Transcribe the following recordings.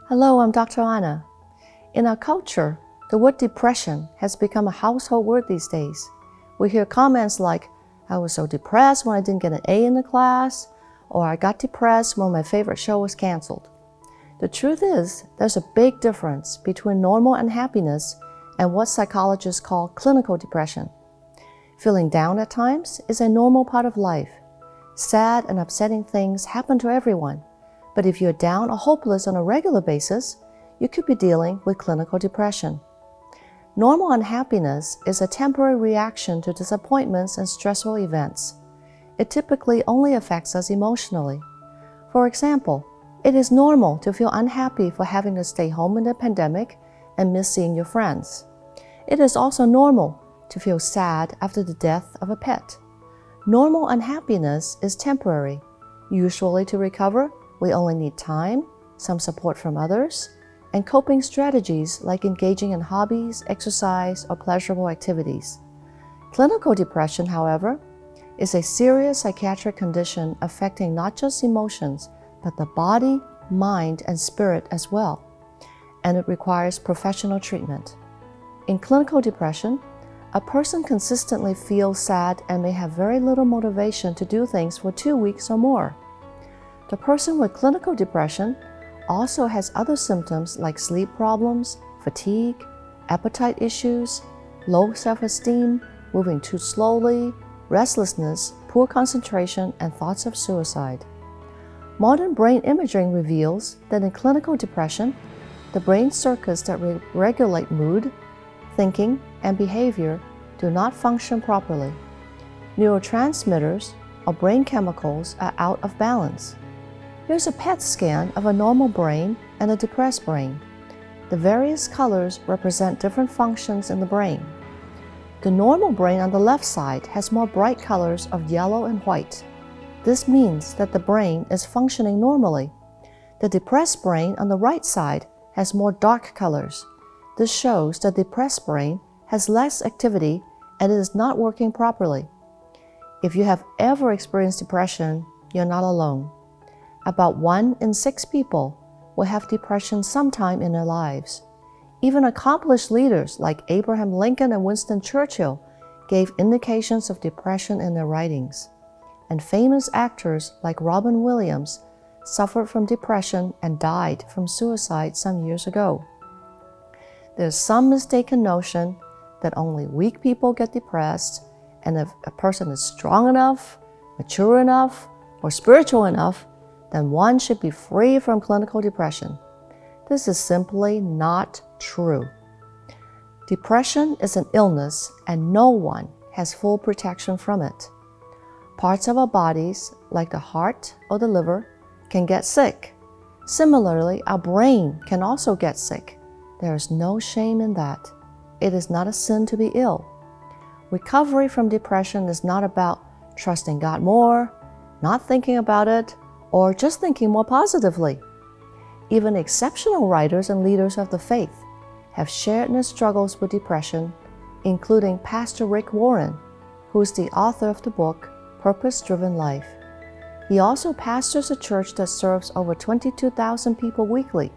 Hello, I'm Dr. Anna. In our culture, the word depression has become a household word these days. We hear comments like, I was so depressed when I didn't get an A in the class, or I got depressed when my favorite show was canceled. The truth is, there's a big difference between normal unhappiness and what psychologists call clinical depression. Feeling down at times is a normal part of life. Sad and upsetting things happen to everyone, but if you're down or hopeless on a regular basis, you could be dealing with clinical depression. Normal unhappiness is a temporary reaction to disappointments and stressful events. It typically only affects us emotionally. For example, it is normal to feel unhappy for having to stay home in the pandemic and miss seeing your friends. It is also normal to feel sad after the death of a pet. Normal unhappiness is temporary. Usually to recover, we only need time, some support from others, and coping strategies like engaging in hobbies, exercise, or pleasurable activities. Clinical depression, however, is a serious psychiatric condition affecting not just emotions, but the body, mind, and spirit as well, and it requires professional treatment. In clinical depression, a person consistently feels sad and may have very little motivation to do things for 2 weeks or more. The person with clinical depression also has other symptoms like sleep problems, fatigue, appetite issues, low self-esteem, moving too slowly, restlessness, poor concentration, and thoughts of suicide. Modern brain imaging reveals that in clinical depression, the brain circuits that regulate mood, thinking, and behavior do not function properly. Neurotransmitters, or brain chemicals, are out of balance. Here's a PET scan of a normal brain and a depressed brain. The various colors represent different functions in the brain. The normal brain on the left side has more bright colors of yellow and white. This means that the brain is functioning normally. The depressed brain on the right side has more dark colors. This shows the depressed brain has less activity and it is not working properly. If you have ever experienced depression, you're not alone. About 1 in 6 people will have depression sometime in their lives. Even accomplished leaders like Abraham Lincoln and Winston Churchill gave indications of depression in their writings. And famous actors like Robin Williams suffered from depression and died from suicide some years ago. There's some mistaken notion that only weak people get depressed, and if a person is strong enough, mature enough, or spiritual enough, then one should be free from clinical depression. This is simply not true. Depression is an illness and no one has full protection from it. Parts of our bodies, like the heart or the liver, can get sick. Similarly, our brain can also get sick. There is no shame in that. It is not a sin to be ill. Recovery from depression is not about trusting God more, not thinking about it, or just thinking more positively. Even exceptional writers and leaders of the faith have shared their struggles with depression, including Pastor Rick Warren, who is the author of the book Purpose-Driven Life. He also pastors a church that serves over 22,000 people weekly.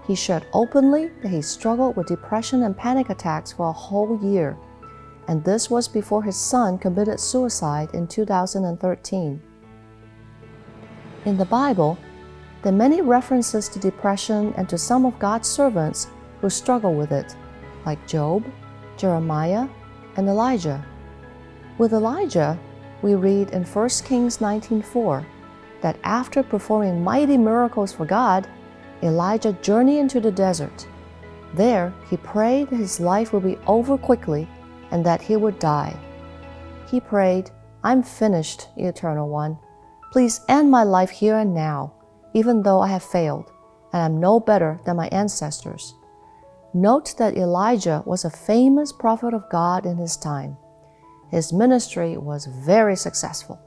He shared openly that he struggled with depression and panic attacks for a whole year, and this was before his son committed suicide in 2013. In the Bible, there are many references to depression and to some of God's servants who struggle with it, like Job, Jeremiah, and Elijah. With Elijah, we read in 1 Kings 19:4 that after performing mighty miracles for God, Elijah journeyed into the desert. There, he prayed that his life would be over quickly and that he would die. He prayed, I'm finished, Eternal One. Please end my life here and now, even though I have failed, and I'm no better than my ancestors. Note that Elijah was a famous prophet of God in his time. His ministry was very successful,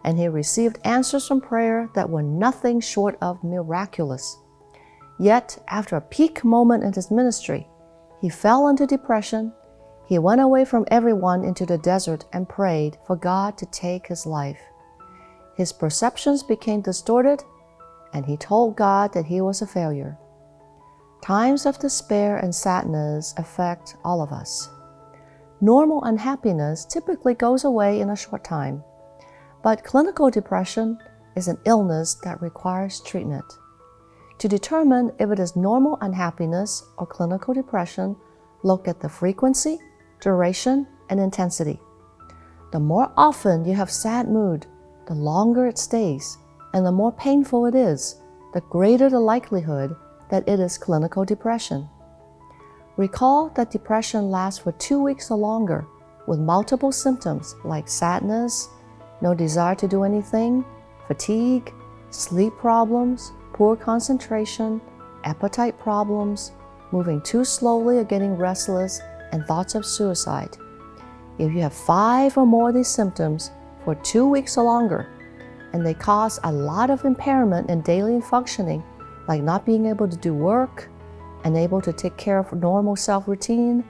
and he received answers from prayer that were nothing short of miraculous. Yet, after a peak moment in his ministry, he fell into depression. He went away from everyone into the desert and prayed for God to take his life. His perceptions became distorted, and he told God that he was a failure. Times of despair and sadness affect all of us. Normal unhappiness typically goes away in a short time, but clinical depression is an illness that requires treatment. To determine if it is normal unhappiness or clinical depression, look at the frequency, duration, and intensity. The more often you have sad mood, the longer it stays, and the more painful it is, the greater the likelihood that it is clinical depression. Recall that depression lasts for 2 weeks or longer, with multiple symptoms like sadness, no desire to do anything, fatigue, sleep problems, poor concentration, appetite problems, moving too slowly or getting restless, and thoughts of suicide. If you have 5 or more of these symptoms for 2 weeks or longer, and they cause a lot of impairment in daily functioning, like not being able to do work, unable to take care of normal self-routine,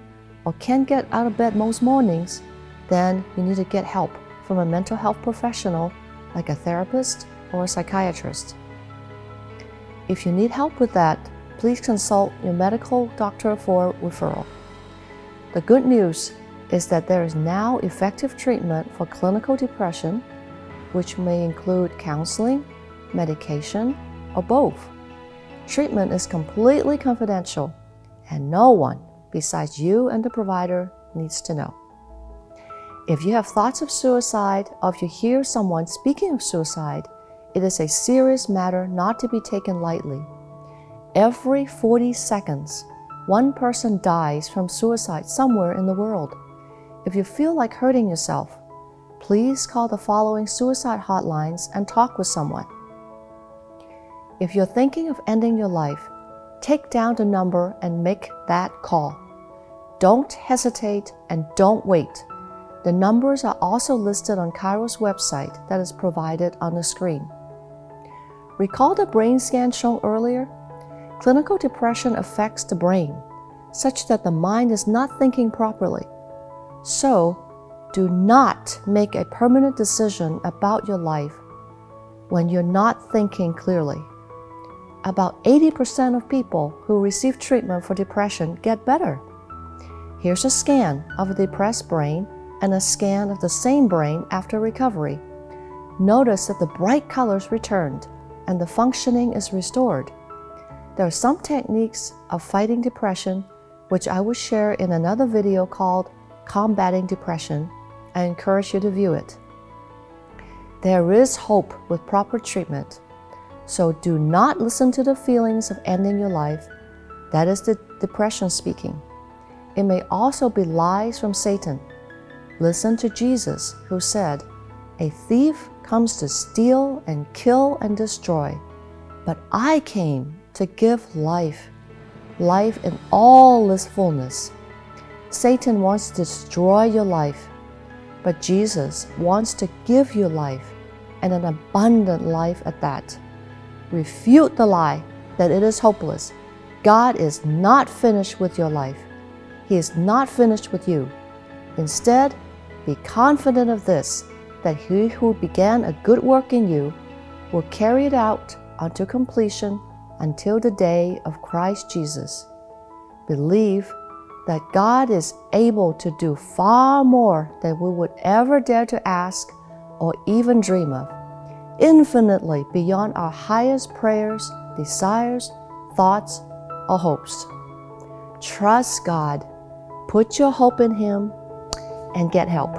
or can't get out of bed most mornings, then you need to get help from a mental health professional like a therapist or a psychiatrist. If you need help with that, please consult your medical doctor for referral. The good news is that there is now effective treatment for clinical depression, which may include counseling, medication, or both. Treatment is completely confidential, and no one besides you and the provider needs to know. If you have thoughts of suicide, or if you hear someone speaking of suicide, it is a serious matter not to be taken lightly. Every 40 seconds, one person dies from suicide somewhere in the world. If you feel like hurting yourself, please call the following suicide hotlines and talk with someone. If you're thinking of ending your life, take down the number and make that call. Don't hesitate and don't wait. The numbers are also listed on Kairos' website that is provided on the screen. Recall the brain scan shown earlier? Clinical depression affects the brain, such that the mind is not thinking properly. So, do not make a permanent decision about your life when you're not thinking clearly. About 80% of people who receive treatment for depression get better. Here's a scan of a depressed brain and a scan of the same brain after recovery. Notice that the bright colors returned and the functioning is restored. There are some techniques of fighting depression which I will share in another video called Combating Depression. I encourage you to view it. There is hope with proper treatment, so do not listen to the feelings of ending your life. That is the depression speaking. It may also be lies from Satan. Listen to Jesus, who said, "A thief comes to steal and kill and destroy, but I came to give life, life in all its fullness." Satan wants to destroy your life, but Jesus wants to give you life, and an abundant life at that. Refute the lie that it is hopeless. God is not finished with your life. He is not finished with you. Instead, be confident of this, that He who began a good work in you will carry it out unto completion until the day of Christ Jesus. Believe that God is able to do far more than we would ever dare to ask or even dream of, infinitely beyond our highest prayers, desires, thoughts, or hopes. Trust God, put your hope in Him, and get help.